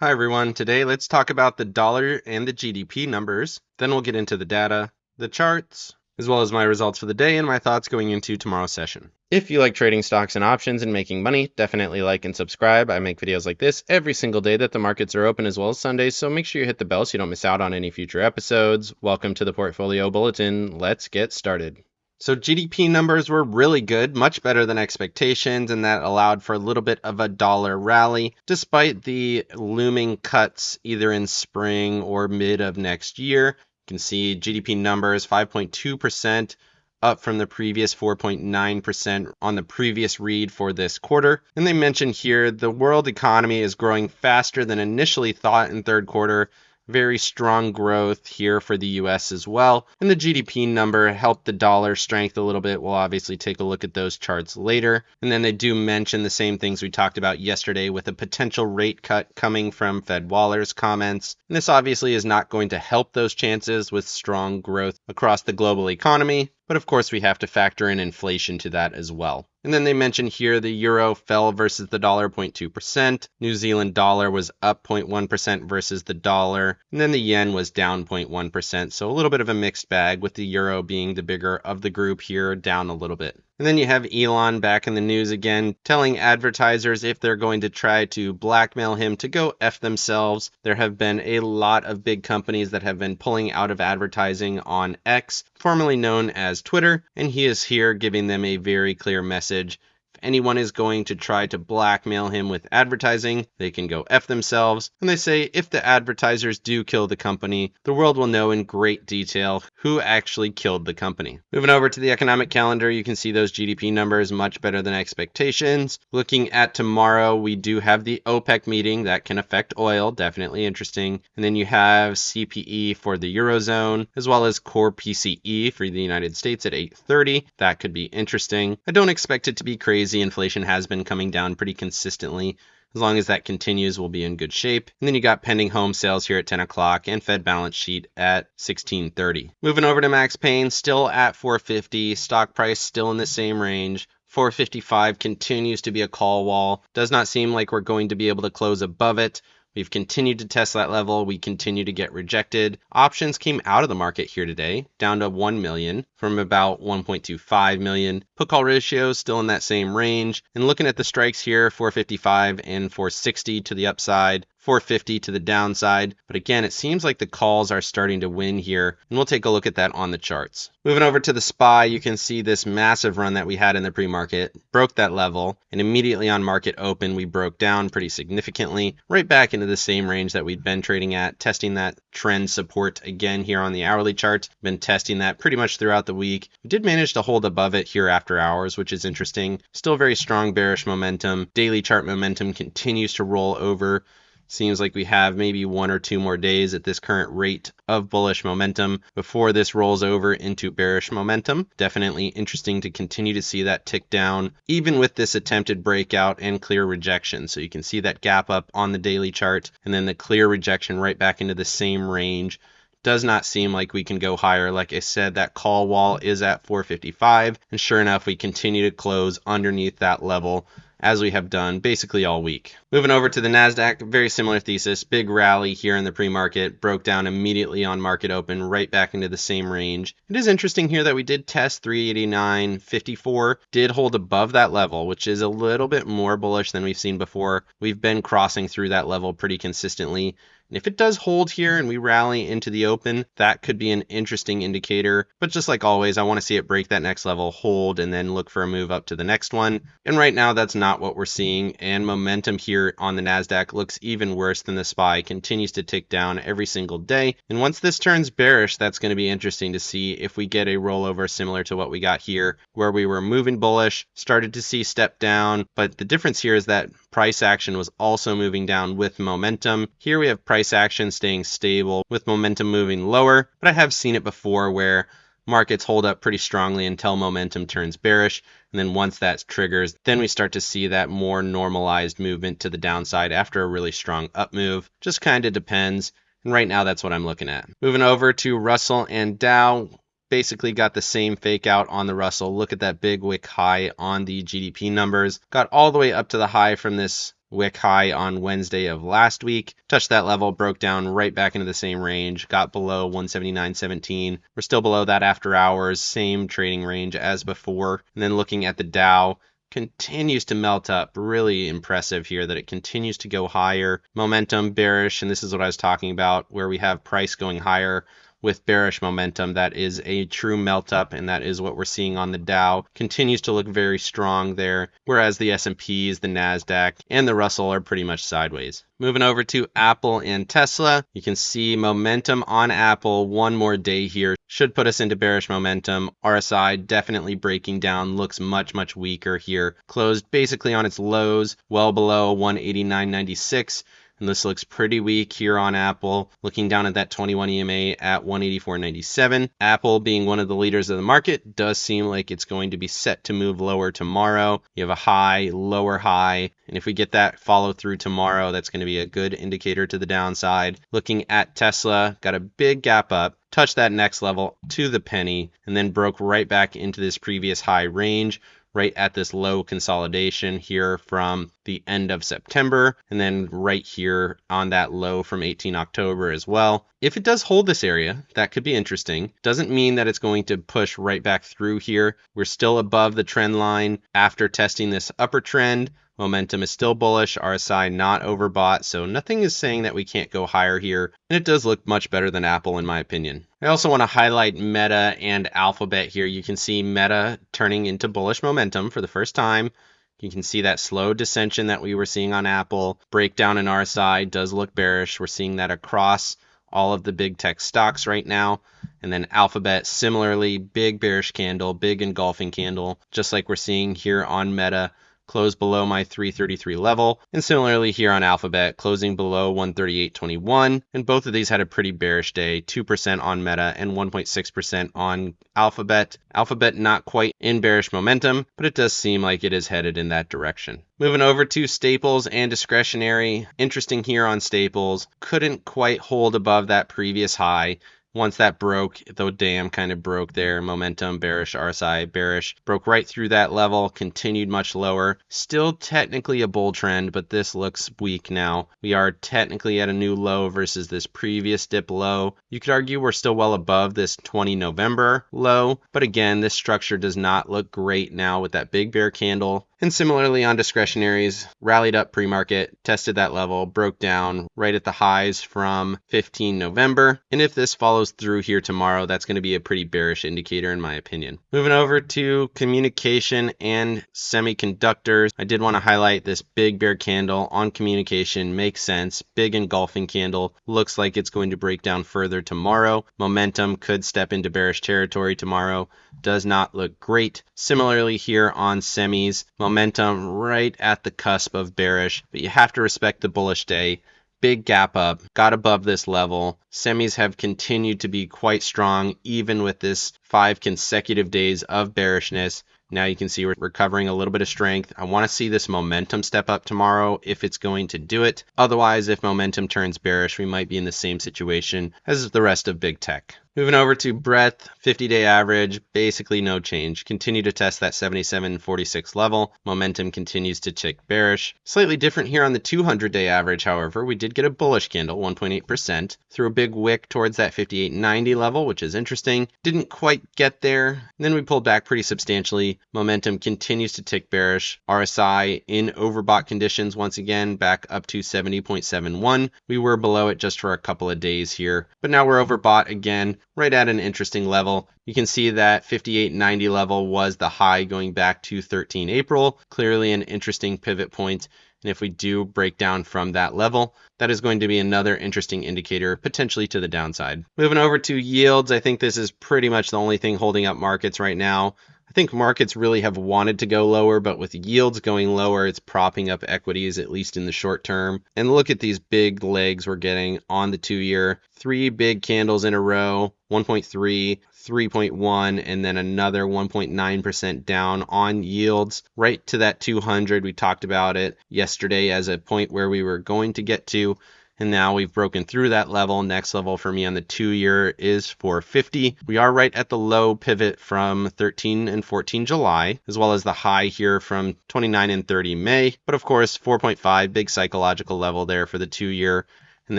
Hi everyone, today let's talk about the dollar and the GDP numbers. Then we'll get into the data, the charts, as well as my results for the day and my thoughts going into tomorrow's session. If you like trading stocks and options and making money, definitely like and subscribe. I make videos like this every single day that the markets are open as well as Sundays, so make sure you hit the bell so you don't miss out on any future episodes. Welcome to the Portfolio Bulletin. Let's get started. So GDP numbers were really good, much better than expectations, and that allowed for a little bit of a dollar rally, despite the looming cuts either in spring or mid of next year. You can see GDP numbers 5.2%, up from the previous 4.9% on the previous read for this quarter. And they mention here the world economy is growing faster than initially thought in third quarter. Very strong growth here for the US as well. And the GDP number helped the dollar strength a little bit. We'll obviously take a look at those charts later. And then they do mention the same things we talked about yesterday with a potential rate cut coming from Fed Waller's comments. And this obviously is not going to help those chances with strong growth across the global economy. But of course, we have to factor in inflation to that as well. And then they mention here the euro fell versus the dollar 0.2%. New Zealand dollar was up 0.1% versus the dollar. And then the yen was down 0.1%. So a little bit of a mixed bag with the euro being the bigger of the group here, down a little bit. And then you have Elon back in the news again, telling advertisers if they're going to try to blackmail him to go F themselves. There have been a lot of big companies that have been pulling out of advertising on X, formerly known as Twitter, and he is here giving them a very clear message. If anyone is going to try to blackmail him with advertising, they can go F themselves. And they say if the advertisers do kill the company, the world will know in great detail who actually killed the company. Moving over to the economic calendar, you can see those GDP numbers much better than expectations. Looking at tomorrow, we do have the OPEC meeting that can affect oil, definitely interesting. And then you have CPE for the Eurozone, as well as core PCE for the United States at 8:30. That could be interesting. I don't expect it to be crazy. Inflation has been coming down pretty consistently. As long as that continues, we'll be in good shape. And then you got pending home sales here at 10 o'clock and Fed balance sheet at 16:30. Moving over to Max Payne, still at 450. Stock price still in the same range. 455 continues to be a call wall. Does not seem like we're going to be able to close above it. We've continued to test that level. We continue to get rejected. Options came out of the market here today, down to 1 million from about 1.25 million. Put call ratio still in that same range. And looking at the strikes here, 455 and 460 to the upside, 450 to the downside. But again, it seems like the calls are starting to win here, and we'll take a look at that on the charts. Moving over to the SPY, you can see this massive run that we had in the pre-market, broke that level, and immediately on market open, we broke down pretty significantly, right back into the same range that we'd been trading at, testing that trend support again here on the hourly chart. Been testing that pretty much throughout the week. We did manage to hold above it here after hours, which is interesting. Still very strong bearish momentum. Daily chart momentum continues to roll over. Seems like we have maybe 1 or 2 more days at this current rate of bullish momentum before this rolls over into bearish momentum. Definitely interesting to continue to see that tick down, even with this attempted breakout and clear rejection. So you can see that gap up on the daily chart and then the clear rejection right back into the same range. Does not seem like we can go higher. Like I said, that call wall is at 455, and sure enough, we continue to close underneath that level as we have done basically all week. Moving over to the NASDAQ, very similar thesis. Big rally here in the pre-market, broke down immediately on market open, right back into the same range. It is interesting here that we did test 389.54, did hold above that level, which is a little bit more bullish than we've seen before. We've been crossing through that level pretty consistently. And if it does hold here and we rally into the open, that could be an interesting indicator. But just like always, I want to see it break that next level, hold, and then look for a move up to the next one. And right now, that's not what we're seeing. And momentum here on the NASDAQ looks even worse than the SPY. Continues to tick down every single day. And once this turns bearish, that's going to be interesting to see if we get a rollover similar to what we got here, where we were moving bullish, started to see step down. But the difference here is that price action was also moving down with momentum. Here we have price action staying stable with momentum moving lower, but I have seen it before where markets hold up pretty strongly until momentum turns bearish, and then once that triggers, then we start to see that more normalized movement to the downside after a really strong up move. Just kind of depends, and right now that's what I'm looking at. Moving over to Russell and Dow. Basically got the same fake out on the Russell. Look at that big wick high on the GDP numbers. Got all the way up to the high from this wick high on Wednesday of last week. Touched that level, broke down right back into the same range, got below 179.17. We're still below that after hours, same trading range as before. And then looking at the Dow, continues to melt up. Really impressive here that it continues to go higher. Momentum bearish, and this is what I was talking about, where we have price going higher with bearish momentum. That is a true melt up, and that is what we're seeing on the Dow. Continues to look very strong there, whereas the S&Ps, the Nasdaq, and the Russell are pretty much sideways. Moving over to Apple and Tesla, you can see momentum on Apple one more day here should put us into bearish momentum. RSI definitely breaking down, looks much weaker here. Closed basically on its lows, well below 189.96. And this looks pretty weak here on Apple. Looking down at that 21 EMA at 184.97. Apple, being one of the leaders of the market, does seem like it's going to be set to move lower tomorrow. You have a high, lower high, and if we get that follow through tomorrow, that's going to be a good indicator to the downside. Looking at Tesla, got a big gap up, touched that next level to the penny, and then broke right back into this previous high range, right at this low consolidation here from the end of September, and then right here on that low from 18 October as well. If it does hold this area, that could be interesting. Doesn't mean that it's going to push right back through here. We're still above the trend line after testing this upper trend. Momentum is still bullish, RSI not overbought, so nothing is saying that we can't go higher here, and it does look much better than Apple in my opinion. I also want to highlight Meta and Alphabet here. You can see Meta turning into bullish momentum for the first time. You can see that slow dissension that we were seeing on Apple. Breakdown in RSI does look bearish. We're seeing that across all of the big tech stocks right now. And then Alphabet, similarly, big bearish candle, big engulfing candle, just like we're seeing here on Meta. Closed below my 333 level, and similarly here on Alphabet, closing below 138.21, and both of these had a pretty bearish day, 2% on Meta and 1.6% on Alphabet. Alphabet not quite in bearish momentum, but it does seem like it is headed in that direction. Moving over to staples and discretionary, interesting here on staples, couldn't quite hold above that previous high. Once that broke, the dam kind of broke there. Momentum bearish, RSI bearish. Broke right through that level, continued much lower. Still technically a bull trend, but this looks weak now. We are technically at a new low versus this previous dip low. You could argue we're still well above this 20 November low, but again, this structure does not look great now with that big bear candle. And similarly on discretionaries, rallied up pre-market, tested that level, broke down right at the highs from 15 November. And if this follows through here tomorrow, that's going to be a pretty bearish indicator in my opinion. Moving over to communication and semiconductors, I did want to highlight this big bear candle on communication. Makes sense. Big engulfing candle. Looks like it's going to break down further tomorrow. Momentum could step into bearish territory tomorrow. Does not look great. Similarly here on semis, momentum right at the cusp of bearish, but you have to respect the bullish day. Big gap up, got above this level. Semis have continued to be quite strong, even with this 5 consecutive days of bearishness. Now you can see we're recovering a little bit of strength. I want to see this momentum step up tomorrow if it's going to do it. Otherwise, if momentum turns bearish, we might be in the same situation as the rest of big tech. Moving over to breadth, 50-day average, basically no change. Continue to test that 77.46 level. Momentum continues to tick bearish. Slightly different here on the 200-day average, however. We did get a bullish candle, 1.8%. Threw a big wick towards that 58.90 level, which is interesting. Didn't quite get there. And then we pulled back pretty substantially. Momentum continues to tick bearish. RSI in overbought conditions once again, back up to 70.71. We were below it just for a couple of days here, but now we're overbought again. Right at an interesting level. You can see that 58.90 level was the high going back to 13 April. Clearly an interesting pivot point. And if we do break down from that level, that is going to be another interesting indicator, potentially to the downside. Moving over to yields, I think this is pretty much the only thing holding up markets right now. I think markets really have wanted to go lower, but with yields going lower, it's propping up equities, at least in the short term. And look at these big legs we're getting on the 2-year. 3 big candles in a row, 1.3, 3.1, and then another 1.9% down on yields, right to that 200. We talked about it yesterday as a point where we were going to get to. And now we've broken through that level. Next level for me on the 2-year is 450. We are right at the low pivot from 13 and 14 July, as well as the high here from 29 and 30 May. But of course, 4.5, big psychological level there for the 2-year. And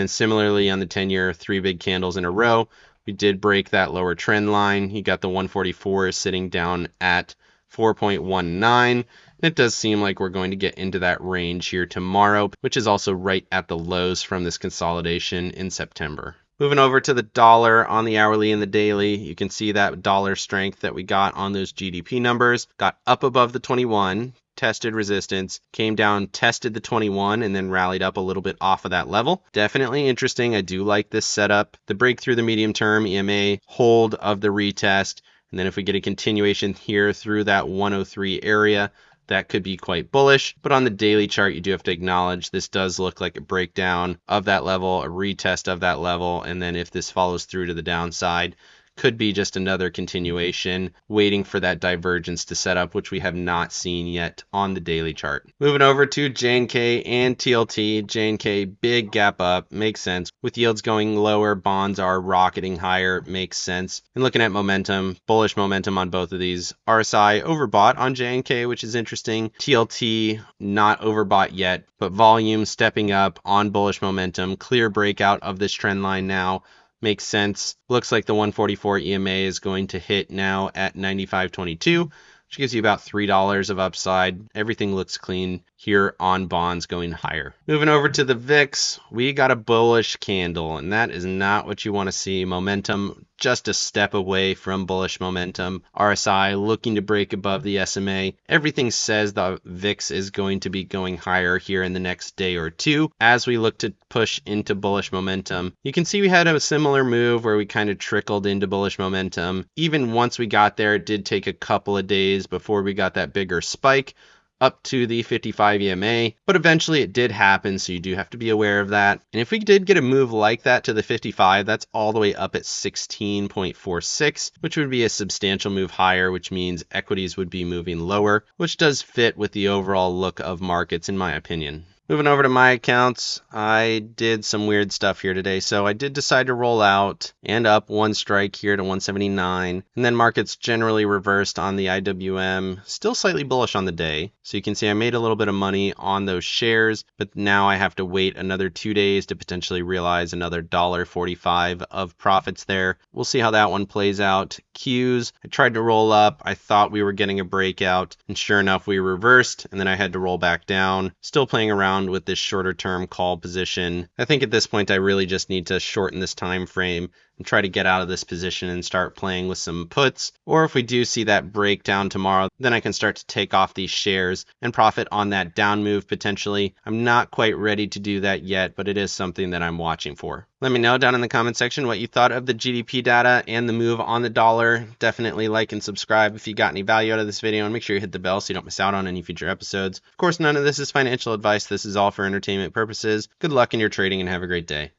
then similarly on the 10-year, 3 big candles in a row. We did break that lower trend line. You got the 144 sitting down at 4.19. It does seem like we're going to get into that range here tomorrow, which is also right at the lows from this consolidation in September. Moving over to the dollar on the hourly and the daily, you can see that dollar strength that we got on those GDP numbers. Got up above the 21, tested resistance, came down, tested the 21, and then rallied up a little bit off of that level. Definitely interesting. I do like this setup. The break through the medium term, EMA, hold of the retest, and then if we get a continuation here through that 103 area, that could be quite bullish. But on the daily chart, you do have to acknowledge this does look like a breakdown of that level, a retest of that level, and then if this follows through to the downside, could be just another continuation, waiting for that divergence to set up, which we have not seen yet on the daily chart. Moving over to JNK and TLT. JNK, big gap up, makes sense. With yields going lower, bonds are rocketing higher, makes sense. And looking at momentum, bullish momentum on both of these. RSI overbought on JNK, which is interesting. TLT, not overbought yet, but volume stepping up on bullish momentum. Clear breakout of this trend line now. Makes sense. Looks like the 144 EMA is going to hit now at 95.22, which gives you about $3 of upside. Everything looks clean here on bonds going higher. Moving over to the VIX, we got a bullish candle, and that is not what you want to see. Momentum just a step away from bullish momentum. RSI looking to break above the SMA. Everything says the VIX is going to be going higher here in the next day or two as we look to push into bullish momentum. You can see we had a similar move where we kind of trickled into bullish momentum. Even once we got there, it did take a couple of days before we got that bigger spike up to the 55 EMA, but eventually it did happen, so you do have to be aware of that. And if we did get a move like that to the 55, that's all the way up at 16.46, which would be a substantial move higher, which means equities would be moving lower, which does fit with the overall look of markets in my opinion. Moving over to my accounts, I did some weird stuff here today. So I did decide to roll out and up one strike here to 179. And then markets generally reversed on the IWM, still slightly bullish on the day. So you can see I made a little bit of money on those shares, but now I have to wait another 2 days to potentially realize another $1.45 of profits there. We'll see how that one plays out. Qs, I tried to roll up. I thought we were getting a breakout, and sure enough, we reversed, and then I had to roll back down. Still playing around with this shorter term call position. I think at this point I really just need to shorten this time frame and try to get out of this position and start playing with some puts. Or if we do see that breakdown tomorrow, then I can start to take off these shares and profit on that down move potentially. I'm not quite ready to do that yet, but it is something that I'm watching for. Let me know down in the comment section what you thought of the GDP data and the move on the dollar. Definitely like and subscribe if you got any value out of this video, and make sure you hit the bell so you don't miss out on any future episodes. Of course, none of this is financial advice. This is all for entertainment purposes. Good luck in your trading and have a great day.